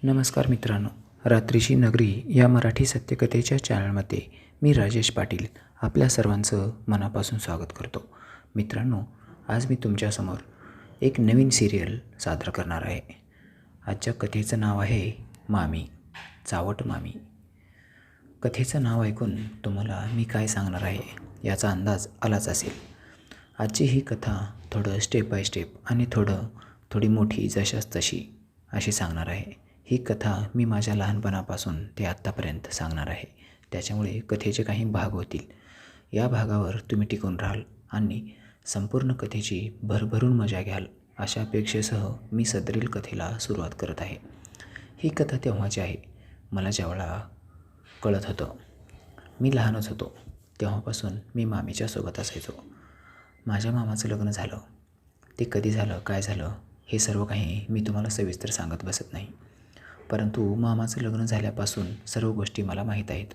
नमस्कार मित्रांनो, रात्रीची नगरी या मराठी सत्यकथेच्या चॅनलमध्ये मी राजेश पाटील आपल्या सर्वांचं मनापासून स्वागत करतो. मित्रांनो, आज मी तुमच्यासमोर एक नवीन सिरियल सादर करणार आहे. आजच्या कथेचं नाव आहे मामी, चावट मामी. कथेचं नाव ऐकून तुम्हाला मी काय सांगणार आहे याचा अंदाज आलाच असेल. आजची ही कथा थोडं स्टेप बाय स्टेप आणि थोडी मोठी जशास तशी अशी सांगणार आहे. ही कथा मी माझ्या लहानपणापासून ते आत्तापर्यंत सांगणार आहे. त्याच्यामुळे कथेचे काही भाग होतील. या भागावर तुम्ही टिकून राहाल आणि संपूर्ण कथेची भरभरून मजा घ्याल अशा अपेक्षेसह मी सदरील कथेला सुरुवात करत आहे. ही कथा तेव्हाची आहे. मला ज्यावेळा कळत होतं, मी लहानच होतो, तेव्हापासून मी मामीच्या सोबत असायचो. माझ्या मामाचं लग्न झालं. ते कधी झालं, काय झालं हे सर्व काही मी तुम्हाला सविस्तर सांगत बसत नाही. परंतु मामाचं लग्न झाल्यापासून सर्व गोष्टी मला माहीत आहेत.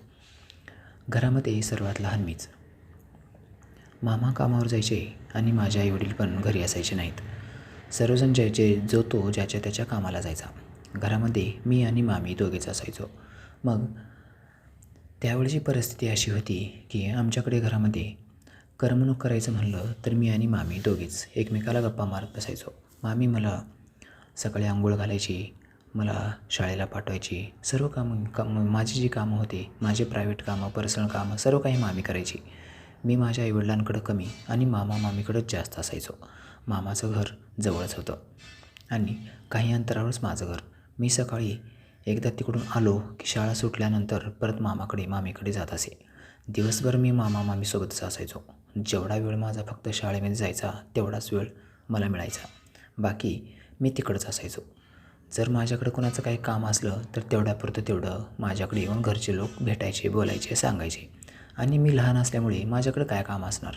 घरामध्ये सर्वात लहान मीच. मामा कामावर जायचे आणि माझे आईवडील पण घरी असायचे नाहीत. सर्वजण जो तो ज्याच्या त्याच्या कामाला जायचा. घरामध्ये मी आणि मामी दोघेच असायचो. मग त्यावेळची परिस्थिती अशी होती की आमच्याकडे घरामध्ये करमणूक करायचं म्हणलं तर मी आणि मामी दोघेच एकमेकाला गप्पा मारत बसायचो. मामी मला सकाळी आंघोळ घालायची, मला शाळेला पाठवायची. सर्व माझी जी कामं होती, माझे प्रायव्हेट कामं, पर्सनल कामं सर्व काही मामी करायची. मी माझ्या आईवडिलांकडं कमी आणि मामीकडंच जास्त असायचो. मामाचं घर जवळच होतं आणि काही अंतरावरच माझं घर. मी सकाळी एकदा तिकडून आलो की शाळा सुटल्यानंतर परत मामीकडे जात असे. दिवसभर मी मामीसोबतच असायचो. जेवढा वेळ माझा फक्त शाळेमध्ये जायचा तेवढाच वेळ मला मिळायचा. बाकी मी तिकडंच असायचो. जर माझ्याकडं कोणाचं काही काम असलं तर तेवढं माझ्याकडे येऊन घरचे लोक भेटायचे, बोलायचे, सांगायचे. आणि मी लहान असल्यामुळे माझ्याकडं काय काम असणार.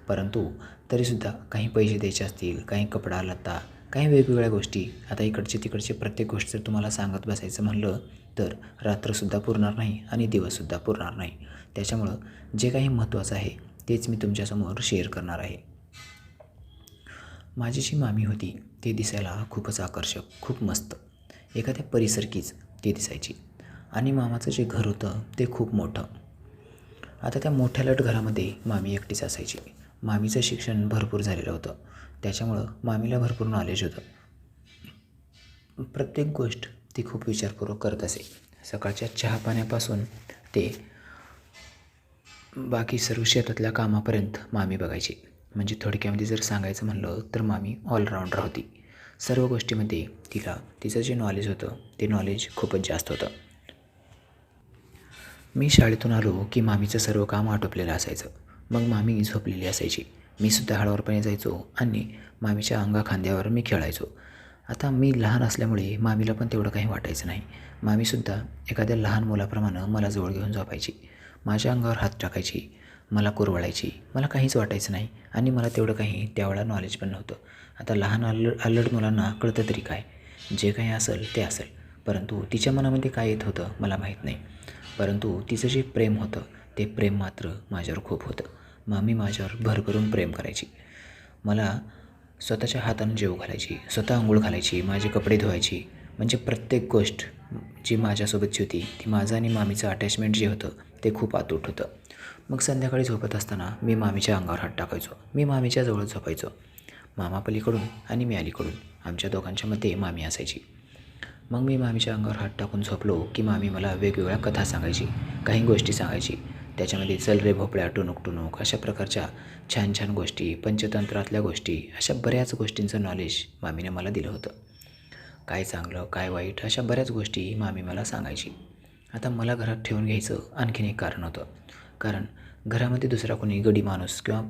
परंतु तरीसुद्धा काही पैसे द्यायचे असतील, काही कपडा लत्ता, काही वेगवेगळ्या गोष्टी. आता इकडचे तिकडचे प्रत्येक गोष्ट जर तुम्हाला सांगत बसायचं म्हणलं तर रात्रसुद्धा पुरणार नाही आणि दिवससुद्धा पुरणार नाही. त्याच्यामुळं जे काही महत्त्वाचं आहे तेच मी तुमच्यासमोर शेअर करणार आहे. माझी जी मामी होती ती दिसायला खूपच आकर्षक, खूप मस्त, एखाद्या परीसारखीच ती दिसायची. आणि मामाचं जे घर होतं ते खूप मोठं. आता त्या मोठ्या घरामध्ये मामी एकटीच असायची. मामीचं शिक्षण भरपूर झालेलं होतं, त्याच्यामुळं मामीला भरपूर नॉलेज होतं. प्रत्येक गोष्ट ती खूप विचारपूर्वक करत असे. सकाळच्या चहा पाण्यापासून ते बाकी सर्व शेतातल्या कामापर्यंत मामी बघायची. म्हणजे थोडक्यामध्ये जर सांगायचं म्हणलं तर मामी ऑलराऊंडर होती. सर्व गोष्टीमध्ये तिचं जे नॉलेज होतं ते नॉलेज खूपच जास्त होतं. मी शाळेतून आलो की मामीचं सर्व काम आटोपलेलं असायचं. मग मामी झोपलेली असायची. मी सुद्धा हळूवारपणे जायचो आणि मामीच्या अंगाखांद्यावर मी खेळायचो. आता मी लहान असल्यामुळे मामीला पण तेवढं काही वाटायचं नाही. मामीसुद्धा एखाद्या लहान मुलाप्रमाणे मला जवळ घेऊन झोपायची. माझ्या अंगावर हात टाकायची, मला कुरवाळायची. मला काहीच वाटायचं नाही आणि मला तेवढं काही त्यावेळेला नॉलेज पण नव्हतं. आता लहान अल्लड मुलांना कळतं तरी काय, जे काही असेल ते असेल. परंतु तिच्या मनामध्ये काय येत होतं मला माहीत नाही. परंतु तिचं जे प्रेम होतं ते प्रेम मात्र माझ्यावर खूप होतं. मामी माझ्यावर भरभरून प्रेम करायची. मला स्वतःच्या हातानं जेवू घालायची, स्वतः आंघोळ घालायची, माझे कपडे धुवायची. म्हणजे प्रत्येक गोष्ट जी माझ्यासोबतची होती ती माझं आणि मामीचं अटॅचमेंट जे होतं ते खूप अतूट होतं. मग संध्याकाळी झोपत असताना मी मामीच्या अंगावर हात टाकायचो. मी मामीच्या जवळ झोपायचो. मामा पलीकडून आणि मी अलीकडून, आमच्या दोघांच्या मध्ये मामी असायची. मग मी मामीच्या अंगावर हात टाकून झोपलो की मामी मला वेगवेगळ्या कथा सांगायची, काही गोष्टी सांगायची. त्याच्यामध्ये चल रे भोपळ्या, टुणूक टुणूक अशा प्रकारच्या छान छान गोष्टी, पंचतंत्रातल्या गोष्टी, अशा बऱ्याच गोष्टींचं नॉलेज मामीने मला दिलं होतं. काय चांगलं काय वाईट अशा बऱ्याच गोष्टी मामी मला सांगायची. आता मला घरात ठेवून घ्यायचं आणखीन एक कारण होतं. कारण घरामध्ये दुसरा कोणी गडी माणूस किंवा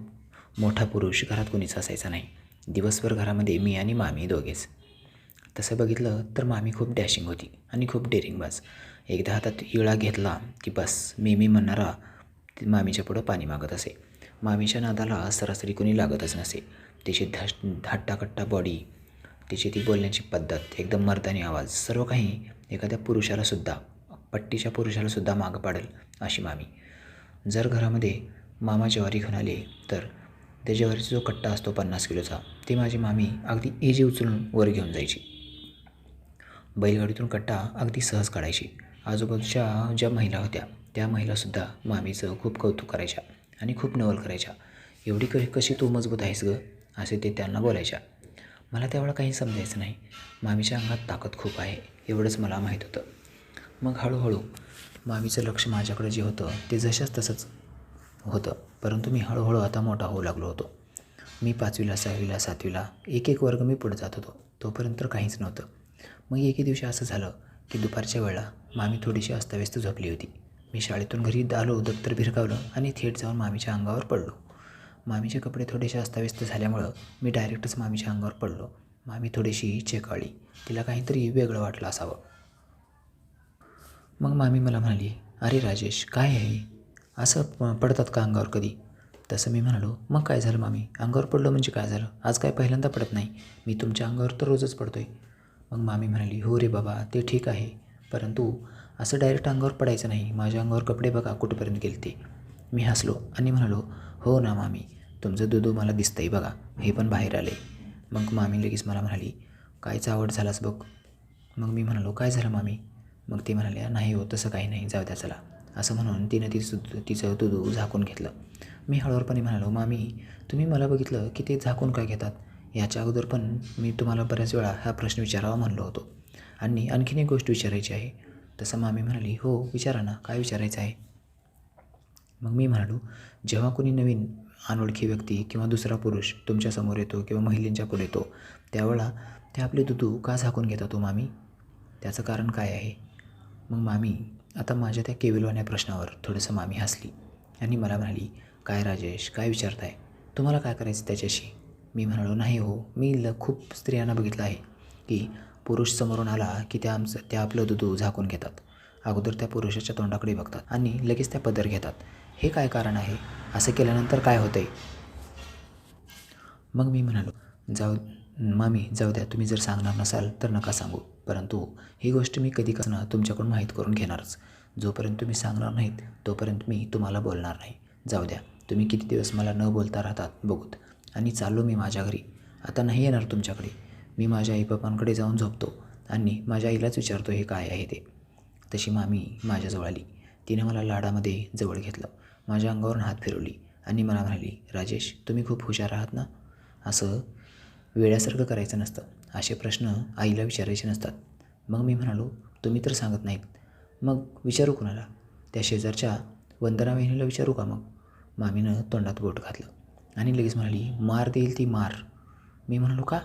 मोठा पुरुष घरात कोणीच असायचा नाही. दिवसभर घरामध्ये मी आणि मामी दोघेच. तसं बघितलं तर मामी खूप डॅशिंग होती आणि खूप डेअरिंगबाज. एकदा हातात इळा घेतला की बस मी म्हणणारा मामीच्या पुढं पाणी मागत असे. मामीच्या नादाला सरासरी कोणी लागतच नसे. तिची हट्टाकट्टा बॉडी, तिची ती बोलण्याची पद्धत, एकदम मर्दानी आवाज, सर्व काही एखाद्या पट्टीच्या पुरुषालासुद्धा मागं पाडेल अशी मामी. जर घरामध्ये मामा ज्वारी घेऊन आले तर त्या ज्वारीचा जो कट्टा असतो 50 किलोचा, ती माझी मामी अगदी इजी उचलून वर घेऊन जायची. बैलगाडीतून कट्टा अगदी सहज काढायची. आजूबाजूच्या ज्या महिला होत्या त्या महिलासुद्धा मामीचं खूप कौतुक करायच्या आणि खूप नवल करायच्या. एवढी कशी तू मजबूत आहेस गं, असे ते त्यांना बोलायच्या. मला त्यावेळेला काही समजायचं नाही. मामीच्या अंगात ताकद खूप आहे एवढंच मला माहीत होतं. मग हळूहळू मामीचं लक्ष माझ्याकडे जे होतं ते जशाच तसंच होतं. परंतु मी हळूहळू आता मोठा होऊ लागलो होतो. मी 5वीला 6वीला 7वीला एक एक वर्ग मी पुढे जात होतो. तोपर्यंत तर काहीच नव्हतं. मग एके दिवशी असं झालं की दुपारच्या वेळेला मामी थोडीशी अस्ताव्यस्त झोपली होती. मी शाळेतून घरी आलो, दप्तर भिरकावलं आणि थेट जाऊन मामीच्या अंगावर पडलो. मामीचे कपडे थोडेसे अस्ताव्यस्त झाल्यामुळं मी डायरेक्टच मामीच्या अंगावर पडलो. मामी थोडीशी चेकाळली. तिला काहीतरी वेगळं वाटलं असावं. मग मामी मला म्हणाली, अरे राजेश, काय आहे असं पडतात का अंगावर कधी? तसं मी म्हणालो, मग काय झालं मामी, अंगावर पडलो म्हणजे काय झालं? आज काय पहिल्यांदा पडत नाही, मी तुमच्या अंगावर तर रोजच पडतो आहे. मग मामी म्हणाली, हो रे बाबा, ते ठीक आहे, परंतु असं डायरेक्ट अंगावर पडायचं नाही. माझ्या अंगावर कपडे बघा कुठंपर्यंत गेले ते. मी हसलो आणि म्हणालो, हो ना मामी, तुमचं दूध मला दिसतंय बघा, हे पण बाहेर आले. मग मामी लगेच मला म्हणाली, काय चावट झालास बघ. मग मी म्हणालो, काय झालं मामी? मग ती म्हणाल्या, नाही हो, तसं काही नाही, जाऊ द्या चला. असं म्हणून तिनं तिचं दूध झाकून घेतलं. मी हळूवारपणे म्हणालो, मामी, तुम्ही मला बघितलं की ते झाकून काय घेतात? याच्या अगोदर पण मी तुम्हाला बऱ्याच वेळा हा प्रश्न विचारावा म्हणलो होतो आणि आणखीन एक गोष्ट विचारायची आहे. तसं मामी म्हणाली, हो विचारा ना, काय विचारायचं आहे? मग मी म्हणालो, जेव्हा कोणी नवीन अनोळखी व्यक्ती किंवा दुसरा पुरुष तुमच्यासमोर येतो किंवा महिलांच्या पुढे येतो त्यावेळेला ते आपले दूध का झाकून घेतात हो मामी? त्याचं कारण काय आहे? मग मामी आता माझ्या त्या केविलवाण्या प्रश्नावर थोडंसं मामी हसली आणि मला म्हणाली, काय राजेश, काय विचारताय? तुम्हाला काय करायचं त्याच्याशी? मी म्हणालो, नाही हो, मी खूप स्त्रियांना बघितलं आहे की पुरुष समोरून आला की त्या आपलं दूध झाकून घेतात. अगोदर त्या पुरुषाच्या तोंडाकडे बघतात आणि लगेच त्या पदर घेतात. हे काय कारण आहे? असं केल्यानंतर काय होतंय? मग मी म्हणालो, मामी जाऊ द्या, तुम्ही जर सांगणार नसाल तर नका सांगू, परंतु ही गोष्ट मी कधी कसं तुमच्याकडून माहीत करून घेणारच. जोपर्यंत तुम्ही सांगणार नाहीत तोपर्यंत मी तुम्हाला बोलणार नाही. जाऊ द्या, तुम्ही किती दिवस मला न बोलता राहतात बघूत. आणि चाललो मी माझ्या घरी. आता नाही येणार तुमच्याकडे. मी माझ्या आईबापांकडे जाऊन झोपतो आणि माझ्या आईलाच विचारतो हे काय आहे ते. तशी मामी माझ्याजवळ आली. तिने मला लाडामध्ये जवळ घेतलं, माझ्या अंगावरून हात फिरवली आणि मला म्हणाली, राजेश, तुम्ही खूप हुशार आहात ना. असं वेड्यासारखं करायचं नसतं. असे प्रश्न आईला विचारायचे नसतात. मग मी म्हणालो, तुम्ही तर सांगत नाहीत, मग विचारू कुणाला? त्या शेजारच्या वंदना वहिनीला विचारू का? मग मामीनं तोंडात बोट घातलं आणि लगेच म्हणाली, मार देईल ती, मार. मी म्हणालो, का?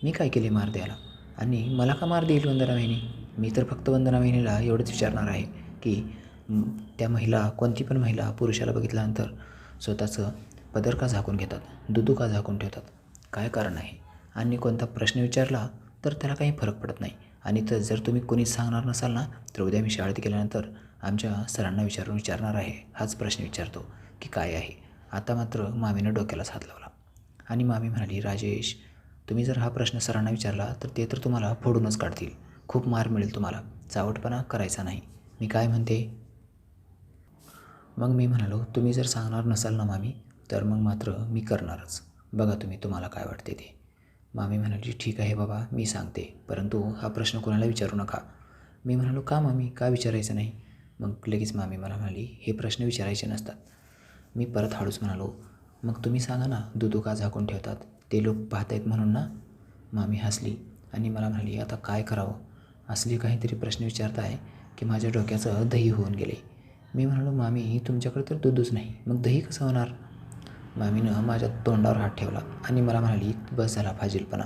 मी काय केले मार द्यायला? आणि मला का मार देईल वंदना वहिनी? मी तर फक्त वंदना वहिनीला एवढंच विचारणार आहे की त्या महिला, कोणती पण महिला पुरुषाला बघितल्यानंतर स्वतःचं पदर का झाकून घेतात, दूध का झाकून ठेवतात, काय कारण आहे? आणि कोणता प्रश्न विचारला तर त्याला काही फरक पडत नाही. आणि जर तुम्ही कोणीच सांगणार नसाल ना, तर उद्या मी शाळेत गेल्यानंतर आमच्या सरांना विचारणार आहे, हाच प्रश्न विचारतो की काय आहे. आता मात्र मामीनं डोक्यालाच हात लावला आणि मामी म्हणाली, राजेश, तुम्ही जर हा प्रश्न सरांना विचारला तर ते तर तुम्हाला फोडूनच काढतील, खूप मार मिळेल तुम्हाला, चावटपणा करायचा नाही. मी काय म्हणते? मग मी म्हणालो, तुम्ही जर सांगणार नसाल ना मामी, तर मग मात्र मी करणारच. बघा तुम्हाला काय वाटते ते. मामी म्हणाली, ठीक आहे बाबा, मी सांगते, परंतु हा प्रश्न कोणाला विचारू नका. मी म्हणालो, का मामी, का विचारायचं नाही? मग लगेच मामी मला म्हणाली, हे प्रश्न विचारायचे नसतात. मी परत हळूच म्हणालो, मग तुम्ही सांगा ना, दूध का झाकून ठेवतात? ते लोक पाहत आहेत म्हणून ना. मामी हसली आणि मला म्हणाली, आता काय करावं? असली काहीतरी प्रश्न विचारताय की माझ्या डोक्याचं दही होऊन गेले. मी म्हणालो, मामी, तुमच्याकडे तर दूधच नाही, मग दही कसं होणार? मामीनं माझ्या तोंडावर हात ठेवला आणि मला म्हणाली, बस झाला फाजीलपणा,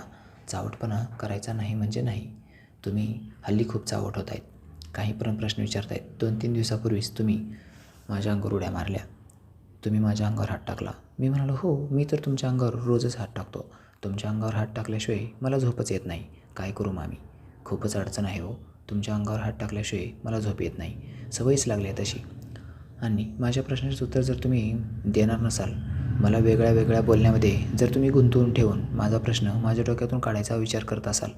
चावटपणा करायचा नाही म्हणजे नाही. तुम्ही हल्ली खूप चावट होत आहेत, काही पण प्रश्न विचारतायत. 2-3 दिवसापूर्वीच तुम्ही माझ्या अंगावर उड्या मारल्या, तुम्ही माझ्या अंगावर हात टाकला. मी म्हणालो, हो, मी तर तुमच्या अंगावर रोजच हात टाकतो. तुमच्या अंगावर हात टाकल्याशिवाय मला झोपच येत नाही. काय करू मामी, खूपच अडचण आहे हो. तुमच्या अंगावर हात टाकल्याशिवाय मला झोप येत नाही, सवयच लागली आहे तशी. आणि माझ्या प्रश्नाचं उत्तर जर तुम्ही देणार नसाल, मला वेगळ्या वेगळ्या बोलण्यामध्ये जर तुम्ही गुंतवून ठेवून माझा प्रश्न माझ्या डोक्यातून काढायचा विचार करत असाल,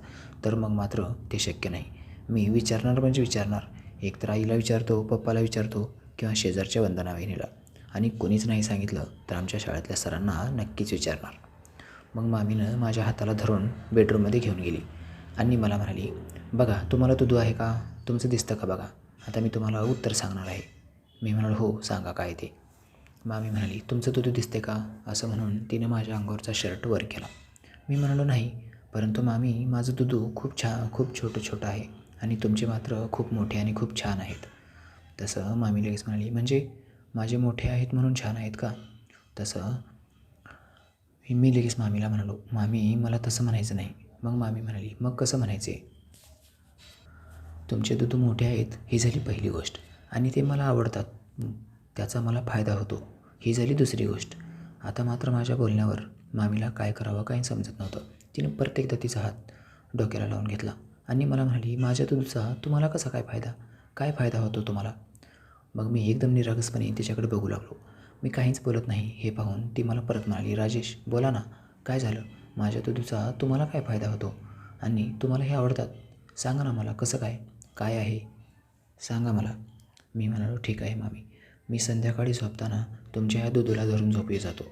तर मग मात्र ते शक्य नाही. मी विचारणार म्हणजे विचारणार. एकतर आईला विचारतो, पप्पाला विचारतो किंवा शेजारच्या वंदना वहिनीला, आणि कोणीच नाही सांगितलं तर आमच्या शाळेतल्या सरांना नक्कीच विचारणार. मग मामीनं माझ्या हाताला धरून बेडरूममध्ये घेऊन गेली आणि मला म्हणाली, बघा तुम्हाला दूध आहे का, तुमचं दिसतं का बघा. आता मी तुम्हाला उत्तर सांगणार आहे. मी म्हणालो हो सांगा काय ते. मामी म्हणाली तुमचं दूध दिसते का, असं म्हणून तिने माझ्या अंगावरचा शर्ट वर केला. मी म्हणालो नाही, परंतु मामी माझं दुधू खूप छोटं आहे आणि तुमचे मात्र खूप मोठे आणि खूप छान आहेत. तसं मामी लगेच म्हणाली म्हणजे माझे मोठे आहेत म्हणून छान आहेत का. तसं मी लगेच मामीला म्हणालो मामी मला तसं म्हणायचं नाही. मग मामी म्हणाली मग कसं म्हणायचे. तुमचे दूध मोठे आहेत ही झाली पहिली गोष्ट आणि ते मला आवडतात, त्याचा मला फायदा होतो ही झाली दुसरी गोष्ट. आता मात्र माझ्या बोलण्यावर मामीला काय करावं काही समजत नव्हतं. तिने प्रत्येकदा तिचा हात डोक्याला लावून घेतला आणि मला म्हणाली माझ्या दूधचा तुम्हाला कसा काय फायदा होतो तुम्हाला. मग मी एकदम निरागसपणे तिच्याकडे बघू लागलो. मी काहीच बोलत नाही हे पाहून ती मला परत म्हणाली राजेश बोला ना, काय झालं, माझ्या दूधचा तुम्हाला काय फायदा होतो आणि तुम्हाला हे आवडतात, सांगा ना मला कसं काय आहे सांगा मला. मी म्हणालो ठीक आहे मामी, मी संध्याकाळी झोपताना तुमच्या ह्या दुधूला धरून झोपी जातो.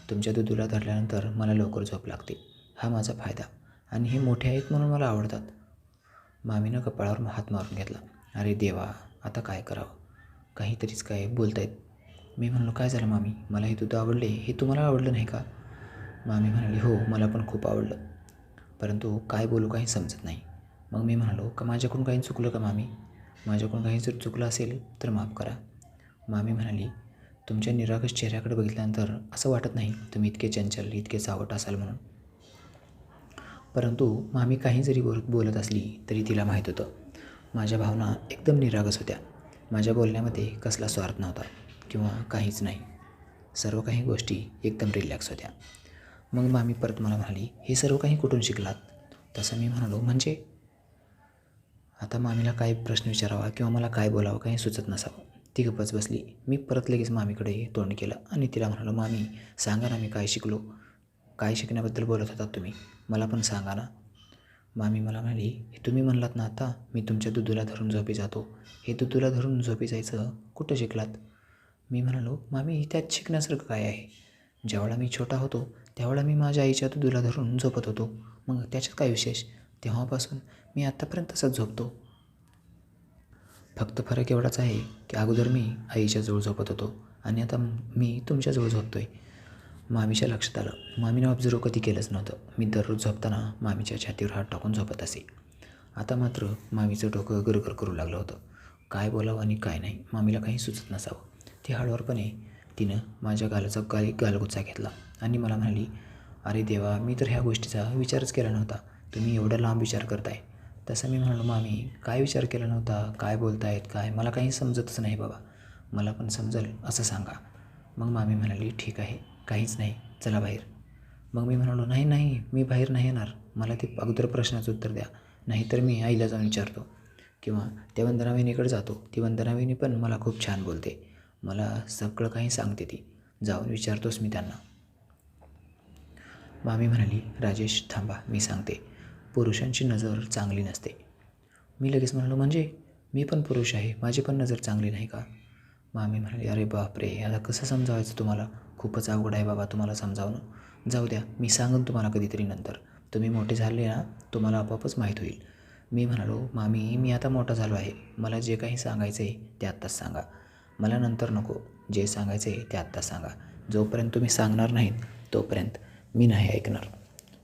तुमच्या दुधूला धरल्यानंतर मला लवकर झोप लागते, हा माझा फायदा आणि हे मोठे आहेत म्हणून मला आवडतात. मामीनं कपाळावर हात मारून घेतला. अरे देवा आता काय करावं, काहीतरीच काय बोलतायत. मी म्हणालो काय झालं मामी, मला हे दूध आवडले हे तुम्हाला आवडलं नाही का. मामी म्हणाली हो मला पण खूप आवडलं, परंतु काय बोलू काही समजत नाही. मग मी म्हणालो का माझ्याकडून काही चुकलं का मामी, माझ्याकडून काही जर चुकलं असेल तर माफ करा. मामी म्हणाली तुमच्या निरागस चेहऱ्याकडे बघितल्यानंतर असं वाटत नाही तुम्ही इतके चंचल इतके चावट असाल म्हणून. परंतु मामी काही जरी बोलत असली तरी तिला माहीत होतं माझ्या भावना एकदम निरागस होत्या. माझ्या बोलण्यामध्ये कसला स्वार्थ नव्हता किंवा काहीच नाही, सर्व काही गोष्टी एकदम रिलॅक्स होत्या. मग मामी परत मला म्हणाली हे सर्व काही कुठून शिकलात. तसं मी म्हणालो म्हणजे. आता मामीला काय प्रश्न विचारावा किंवा मला काय बोलावं काही सुचत नसावं. ती गप्पच बसली. मी परत लगेच मामीकडे तोंड केलं आणि तिला म्हणालो मामी सांगा ना मी काय शिकलो, काय शिकण्याबद्दल बोलत होतात तुम्ही, मला पण सांगा ना. मामी मला म्हणाली तुम्ही म्हणलात ना आता मी तुमच्या दुधूला धरून झोपी जातो, हे दुधूला धरून झोपी जायचं कुठं शिकलात. मी म्हणालो मामी त्यात शिकण्यासारखं काय आहे, ज्यावेळा मी छोटा होतो त्यावेळा मी माझ्या आईच्या दुधूला धरून झोपत होतो, मग त्याच्यात काय विशेष, तेव्हापासून मी आत्तापर्यंत तसंच झोपतो. फक्त फरक एवढाच आहे की अगोदर मी आईच्या जवळ झोपत होतो आणि आता मी तुमच्याजवळ झोपतो आहे. मामीच्या लक्षात आलं. मामीने ऑब्झर्व कधी केलंच नव्हतं. मी दररोज झोपताना मामीच्या छातीवर हात टाकून झोपत असे. आता मात्र मामीचं डोकं गरगर करू लागलं होतं. काय बोलावं आणि काय नाही मामीला काही सुचत नसावं. ती हळूवारपणे तिनं माझ्या गालाचा गालगुच्चा घेतला आणि मला म्हणाली अरे देवा मी तर ह्या गोष्टीचा विचारच केला नव्हता, तुम्ही एवढा लांब विचार करताय. तसं मी म्हणालो मामी काय विचार केला नव्हता, काय बोलतायत काय मला काही समजतच नाही बाबा, मला पण समजेल असं सांगा. मग मामी म्हणाली ठीक आहे काहीच नाही चला बाहेर. मग मी म्हणालो नाही मी बाहेर नाही येणार, मला ते अगोदर प्रश्नाचं उत्तर द्या, नाहीतर मी आईला जाऊन विचारतो किंवा त्या वंदना वहिनीकडे जातो. ती वंदना वहिनी पण मला खूप छान बोलते, मला सगळं काही सांगते, ती जाऊन विचारतोच मी त्यांना. मामी म्हणाली राजेश थांबा मी सांगते, पुरुषांची नजर चांगली नसते. मी लगेच म्हणालो म्हणजे मी पण पुरुष आहे, माझी पण नजर चांगली नाही का. मामी म्हणाली अरे बापरे आता कसं समजावायचं तुम्हाला, खूपच अवघड आहे बाबा तुम्हाला समजावणं, जाऊ द्या मी सांगेन तुम्हाला कधीतरी नंतर, तुम्ही मोठे झाले ना तुम्हाला आपोआपच माहीत होईल. मी म्हणालो मामी मी आता मोठा झालो आहे, मला जे काही सांगायचं आहे ते आत्ताच सांगा, मला नंतर नको, जे सांगायचं आहे ते आत्ताच सांगा. जोपर्यंत तुम्ही सांगणार नाहीत तोपर्यंत मी नाही ऐकणार.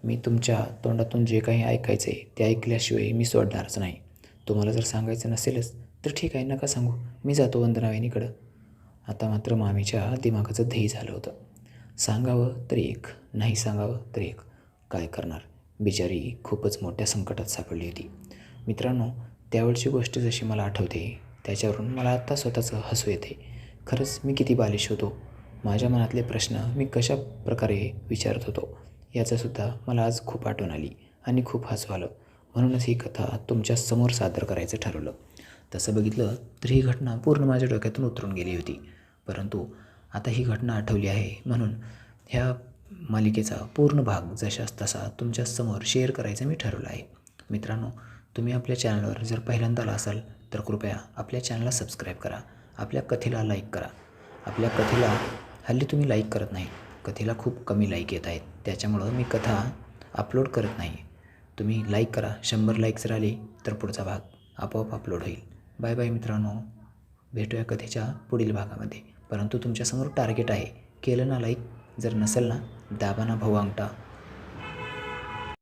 मी तुमच्या तोंडातून जे काही ऐकायचं आहे ते ऐकल्याशिवाय मी सोडणारच नाही. तुम्हाला जर सांगायचं नसेलच तर ठीक आहे नका सांगू, मी जातो वंदना वहिनीकडं. आता मात्र मामीच्या दिमागाचं ध्येय झालं होतं. सांगावं तर एक, नाही सांगावं तर एक, काय करणार. बिचारी खूपच मोठ्या संकटात सापडली होती. मित्रांनो त्यावेळची गोष्ट जशी मला आठवते त्याच्यावरून मला आत्ता स्वतःचं हसू येते. खरंच मी किती बालिश होतो, माझ्या मनातले प्रश्न मी कशा प्रकारे विचारत होतो याचंसुद्धा मला आज खूप आठवण आली आणि खूप हसू आलं. म्हणूनच ही कथा तुमच्या समोर सादर करायचं ठरवलं. तसं बघितलं तर ही घटना पूर्ण माझ्या डोक्यातून उतरून गेली होती, परंतु आता ही घटना आठवली आहे म्हणून ह्या मालिकेचा पूर्ण भाग जशास तसा तुमच्यासमोर शेअर करायचं मी ठरवलं आहे. मित्रांनो तुम्ही आपल्या चॅनलवर जर पहिल्यांदा आला असाल तर कृपया आपल्या चॅनलला सबस्क्राईब करा, आपल्या कथेला लाईक करा. आपल्या कथेला हल्ली तुम्ही लाईक करत नाही, कथेला खूप कमी लाईक येत आहेत, त्याच्यामुळं मी कथा अपलोड करत नाही. तुम्ही लाईक करा. 100 लाईक्स जर आले तर पुढचा भाग आपोआप अपलोड होईल. बाय बाय मित्रांनो, भेटूया कथेच्या पुढील भागामध्ये. परंतु तुमच्यासमोर टार्गेट आहे, केलं ना लाईक? जर नसेल ना, दाबा ना भाऊ अंगठा.